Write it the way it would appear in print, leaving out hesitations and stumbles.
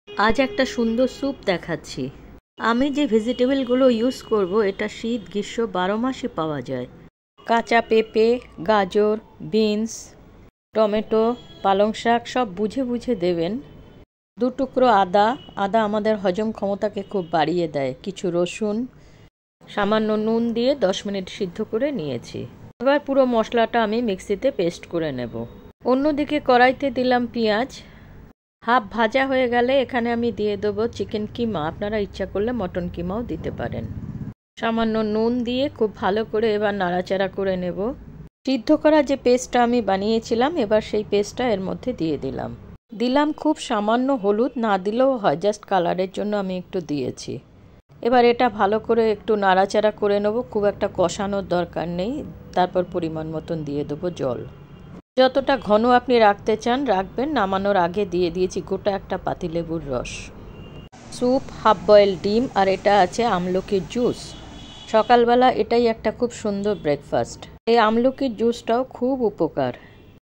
আজ একটা সুন্দর স্যুপ দেখাচ্ছি। আমি যে ভেজিটেবলগুলো ইউজ করব এটা শীত গ্রীষ্ম 12 মাসই পাওয়া যায়। কাঁচা পেঁপে, গাজর, বিনস, টমেটো, পালং শাক সব বুঝে বুঝে দেবেন। 2 টুকরো আদা আমাদের হজম ক্ষমতাকে খুব বাড়িয়ে দেয়। কিছু রসুন, সামান্য নুন দিয়ে 10 মিনিট সিদ্ধ করে নিয়েছি। এবার পুরো মশলাটা আমি মিক্সিতে পেস্ট করে নেব। অন্যদিকে কড়াইতে দিলাম পেঁয়াজ। হাফ ভাজা হয়ে গেলে এখানে আমি দিয়ে দেবো চিকেন কিমা। আপনারা ইচ্ছা করলে মটন কিমাও দিতে পারেন। সামান্য নুন দিয়ে খুব ভালো করে এবার নাড়াচাড়া করে নেব। সিদ্ধ করা যে পেস্টটা আমি বানিয়েছিলাম, এবার সেই পেস্টটা এর মধ্যে দিয়ে দিলাম খুব সামান্য হলুদ, না দিলেও হয়, জাস্ট কালারের জন্য আমি একটু দিয়েছি। এবার এটা ভালো করে একটু নাড়াচাড়া করে নেব, খুব একটা কষানোর দরকার নেই। তারপর পরিমাণ মতন দিয়ে দেবো জল। যতটা ঘন আপনি রাখতে চান রাখবেন। নামানোর আগে দিয়ে দিয়েছি গোটা একটা পাতিলেবুর রস। স্যুপ, হাফ বয়েল ডিম, আর এটা আছে আমলকির জুস। সকালবেলা এটাই একটা খুব সুন্দর ব্রেকফাস্ট। এই আমলকির জুসটাও খুব উপকার।